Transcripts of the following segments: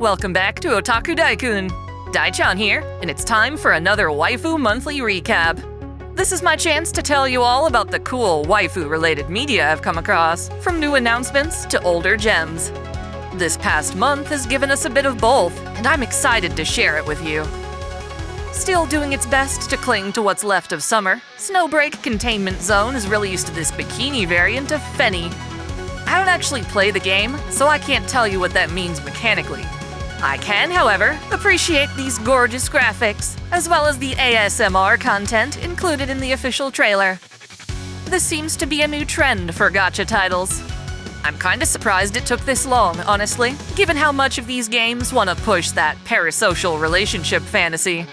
Welcome back to OtakuDaiKun. Dai-chan here, and it's time for another Waifu Monthly Recap. This is my chance to tell you all about the cool waifu-related media I've come across, from new announcements to older gems. This past month has given us a bit of both, and I'm excited to share it with you. Still doing its best to cling to what's left of summer, Snowbreak Containment Zone has released this bikini variant of Fenny. I don't actually play the game, so I can't tell you what that means mechanically. I can, however, appreciate these gorgeous graphics, as well as the ASMR content included in the official trailer. This seems to be a new trend for gacha titles. I'm kinda surprised it took this long, honestly, given how much of these games want to push that parasocial relationship fantasy.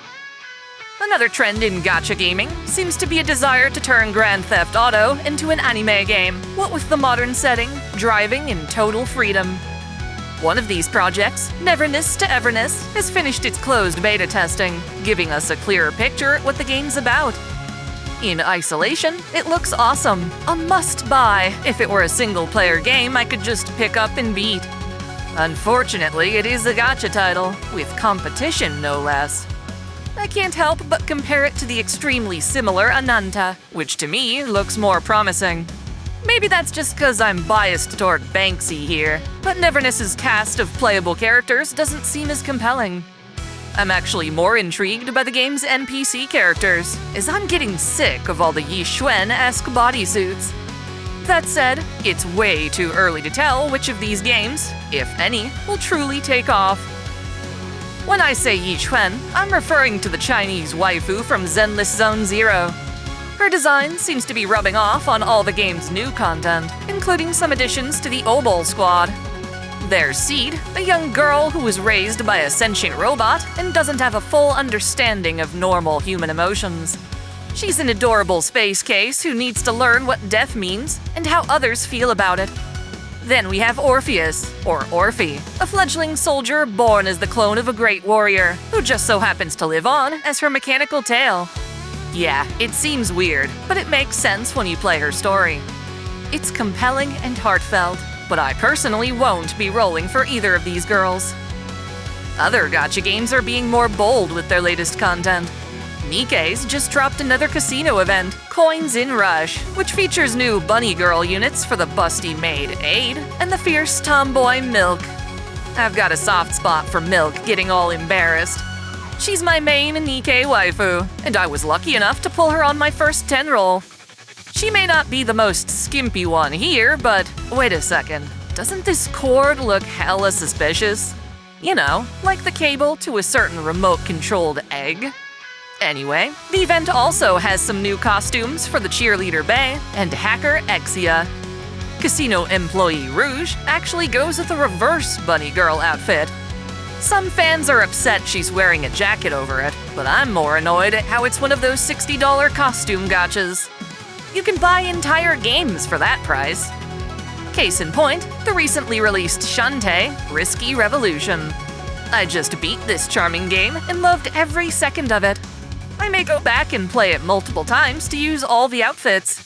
Another trend in gacha gaming seems to be a desire to turn Grand Theft Auto into an anime game, what with the modern setting, driving, and total freedom. One of these projects, Neverness to Everness, has finished its closed beta testing, giving us a clearer picture at what the game's about. In isolation, it looks awesome. A must-buy if it were a single-player game I could just pick up and beat. Unfortunately, it is a gacha title, with competition no less. I can't help but compare it to the extremely similar Ananta, which to me looks more promising. Maybe that's just because I'm biased toward Banksy here, but Neverness's cast of playable characters doesn't seem as compelling. I'm actually more intrigued by the game's NPC characters, as I'm getting sick of all the Yi Xuan-esque bodysuits. That said, it's way too early to tell which of these games, if any, will truly take off. When I say Yi Xuan, I'm referring to the Chinese waifu from Zenless Zone Zero. Her design seems to be rubbing off on all the game's new content, including some additions to the Obol squad. There's Seed, a young girl who was raised by a sentient robot and doesn't have a full understanding of normal human emotions. She's an adorable space case who needs to learn what death means and how others feel about it. Then we have Orpheus, or Orphe, a fledgling soldier born as the clone of a great warrior, who just so happens to live on as her mechanical tail. Yeah, it seems weird, but it makes sense when you play her story. It's compelling and heartfelt, but I personally won't be rolling for either of these girls. Other gacha games are being more bold with their latest content. Nikke's just dropped another casino event, Coins in Rush, which features new bunny girl units for the busty maid Aid and the fierce tomboy Milk. I've got a soft spot for Milk getting all embarrassed. She's my main Nikke waifu, and I was lucky enough to pull her on my first 10 roll. She may not be the most skimpy one here, but wait a second, doesn't this cord look hella suspicious? You know, like the cable to a certain remote-controlled egg. Anyway, the event also has some new costumes for the cheerleader Bae and hacker Xillia. Casino employee Rouge actually goes with a reverse bunny girl outfit. Some fans are upset she's wearing a jacket over it, but I'm more annoyed at how it's one of those $60 costume gachas. You can buy entire games for that price. Case in point, the recently released Shantae Risky Revolution. I just beat this charming game and loved every second of it. I may go back and play it multiple times to use all the outfits.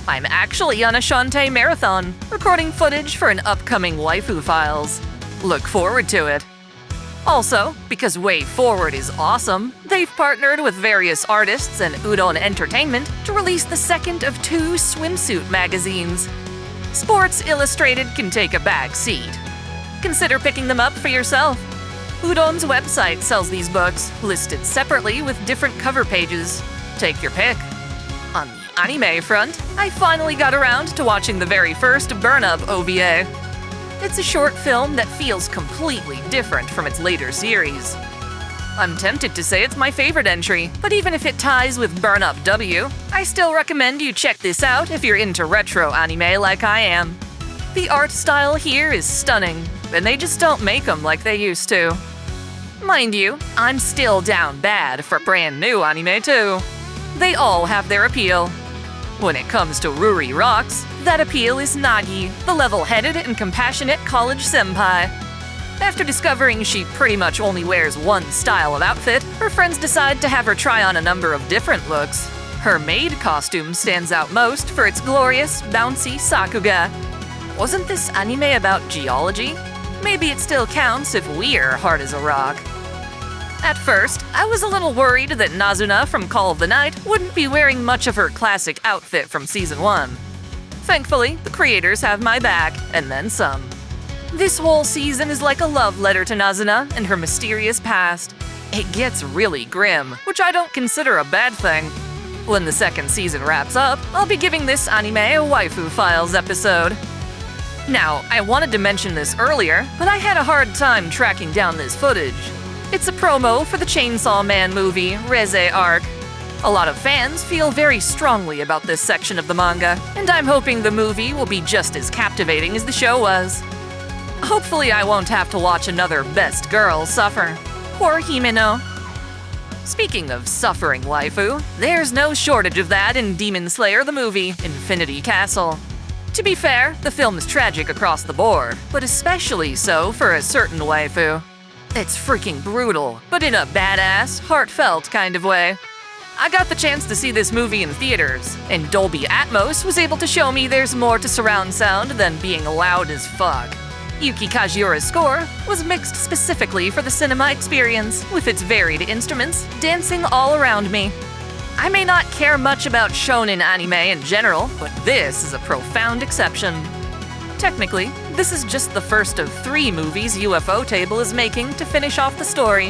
I'm actually on a Shantae marathon, recording footage for an upcoming Waifu Files. Look forward to it. Also, because Way Forward is awesome, they've partnered with various artists and Udon Entertainment to release the second of 2 swimsuit magazines. Sports Illustrated can take a back seat. Consider picking them up for yourself. Udon's website sells these books, listed separately with different cover pages. Take your pick. On the anime front, I finally got around to watching the very first Burn Up OVA. It's a short film that feels completely different from its later series. I'm tempted to say it's my favorite entry, but even if it ties with Burn Up W, I still recommend you check this out if you're into retro anime like I am. The art style here is stunning, and they just don't make them like they used to. Mind you, I'm still down bad for brand new anime too. They all have their appeal. When it comes to Ruri Rocks, that appeal is Nagi, the level-headed and compassionate college senpai. After discovering she pretty much only wears one style of outfit, her friends decide to have her try on a number of different looks. Her maid costume stands out most for its glorious, bouncy sakuga. Wasn't this anime about geology? maybe it still counts if we're hard as a rock. At first, I was a little worried that Nazuna from Call of the Night wouldn't be wearing much of her classic outfit from Season 1. Thankfully, the creators have my back, and then some. This whole season is like a love letter to Nazuna and her mysterious past. It gets really grim, which I don't consider a bad thing. When the second season wraps up, I'll be giving this anime a Waifu Files episode. Now, I wanted to mention this earlier, but I had a hard time tracking down this footage. It's a promo for the Chainsaw Man movie, Reze Arc. A lot of fans feel very strongly about this section of the manga, and I'm hoping the movie will be just as captivating as the show was. Hopefully I won't have to watch another best girl suffer. Poor Himeno. Speaking of suffering waifu, there's no shortage of that in Demon Slayer the movie, Infinity Castle. To be fair, the film's tragic across the board, but especially so for a certain waifu. It's freaking brutal, but in a badass, heartfelt kind of way. I got the chance to see this movie in theaters, and Dolby Atmos was able to show me there's more to surround sound than being loud as fuck. Yuki Kajiura's score was mixed specifically for the cinema experience, with its varied instruments dancing all around me. I may not care much about shonen anime in general, but this is a profound exception. Technically, this is just the first of 3 movies UFO Table is making to finish off the story.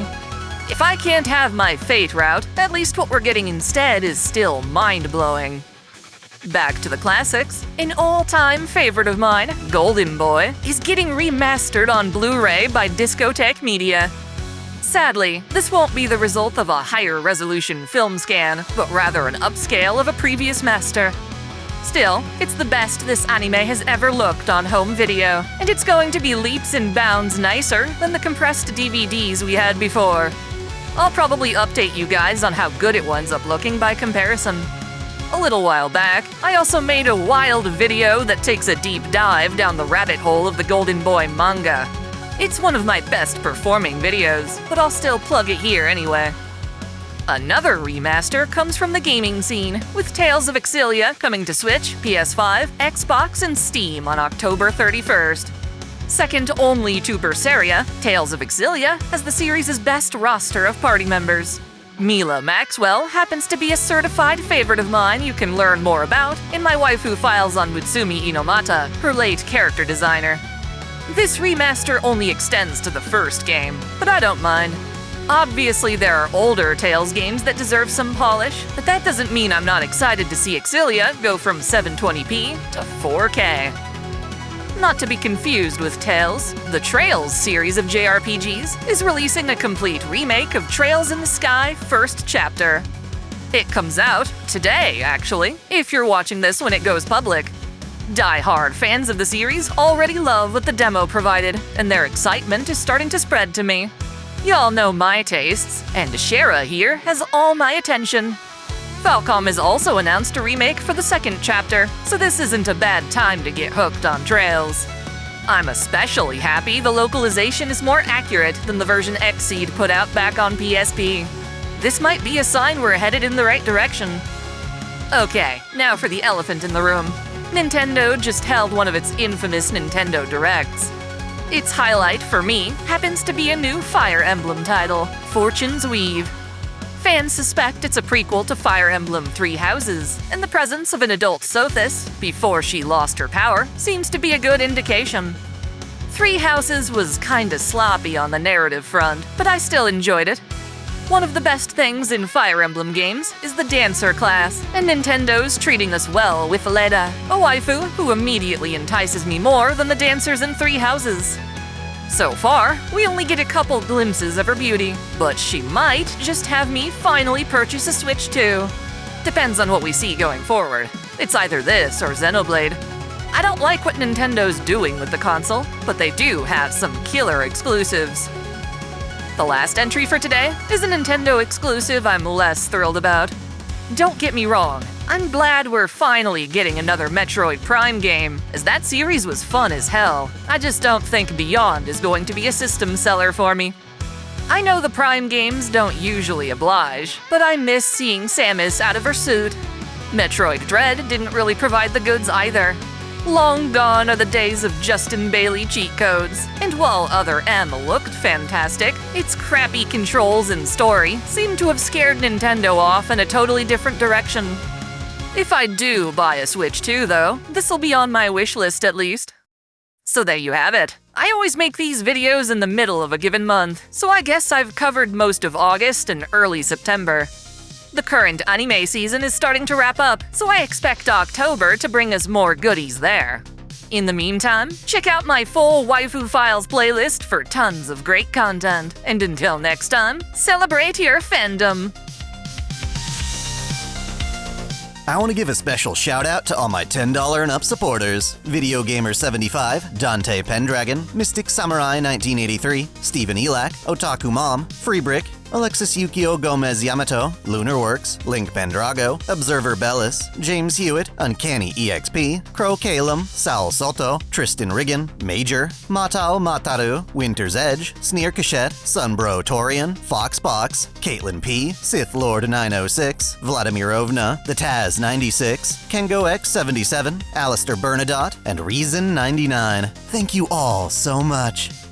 If I can't have my Fate route, at least what we're getting instead is still mind-blowing. Back to the classics, an all-time favorite of mine, Golden Boy, is getting remastered on Blu-ray by Discotek Media. Sadly, this won't be the result of a higher resolution film scan, but rather an upscale of a previous master. Still, it's the best this anime has ever looked on home video, and it's going to be leaps and bounds nicer than the compressed DVDs we had before. I'll probably update you guys on how good it winds up looking by comparison. A little while back, I also made a wild video that takes a deep dive down the rabbit hole of the Golden Boy manga. It's one of my best performing videos, but I'll still plug it here anyway. Another remaster comes from the gaming scene, with Tales of Xillia coming to Switch, PS5, Xbox, and Steam on October 31st. Second only to Berseria, Tales of Xillia has the series' best roster of party members. Mila Maxwell happens to be a certified favorite of mine you can learn more about in my Waifu Files on Mutsumi Inomata, her late character designer. This remaster only extends to the first game, but I don't mind. Obviously, there are older Tales games that deserve some polish, but that doesn't mean I'm not excited to see Xillia go from 720p to 4K. Not to be confused with Tales, the Trails series of JRPGs is releasing a complete remake of Trails in the Sky First Chapter. It comes out today, actually, if you're watching this when it goes public. Die-hard fans of the series already love what the demo provided, and their excitement is starting to spread to me. Y'all know my tastes, and Shara here has all my attention. Falcom has also announced a remake for the second chapter, so this isn't a bad time to get hooked on Trails. I'm especially happy the localization is more accurate than the version Xseed put out back on PSP. This might be a sign we're headed in the right direction. Okay, now for the elephant in the room. Nintendo just held one of its infamous Nintendo Directs. Its highlight, for me, happens to be a new Fire Emblem title, Fortune's Weave. Fans suspect it's a prequel to Fire Emblem Three Houses, and the presence of an adult Sothis, before she lost her power, seems to be a good indication. Three Houses was kinda sloppy on the narrative front, but I still enjoyed it. One of the best things in Fire Emblem games is the Dancer class, and Nintendo's treating us well with Leda, a waifu who immediately entices me more than the dancers in Three Houses. So far, we only get a couple glimpses of her beauty, but she might just have me finally purchase a Switch too. Depends on what we see going forward. It's either this or Xenoblade. I don't like what Nintendo's doing with the console, but they do have some killer exclusives. The last entry for today is a Nintendo exclusive I'm less thrilled about. Don't get me wrong, I'm glad we're finally getting another Metroid Prime game, as that series was fun as hell. I just don't think Beyond is going to be a system seller for me. I know the Prime games don't usually oblige, but I miss seeing Samus out of her suit. Metroid Dread didn't really provide the goods either. Long gone are the days of Justin Bailey cheat codes. And while other M looked fantastic, its crappy controls and story seemed to have scared Nintendo off in a totally different direction. If I do buy a Switch 2, though, this'll be on my wish list at least. So there you have it. I always make these videos in the middle of a given month, so I guess I've covered most of August and early September. The current anime season is starting to wrap up, so I expect October to bring us more goodies there. In the meantime, check out my full Waifu Files playlist for tons of great content. And until next time, celebrate your fandom! I want to give a special shout out to all my $10 and up supporters. Video Gamer 75, Dante Pendragon, Mystic Samurai 1983, Stephen Elak, Otaku Mom, Freebrick, Alexis Yukio Gomez Yamato, Lunar Works, Link Pendrago, Observer Bellis, James Hewitt, Uncanny EXP, Crow Calum, Sal Soto, Tristan Riggin, Major, Matao Mataru, Winter's Edge, Sneer Cachette, Sunbro Torian, Foxbox, Caitlin P, Sith Lord 906, Vladimirovna, The Taz 96, Kengo X 77, Alistair Bernadotte, and Reason 99. Thank you all so much.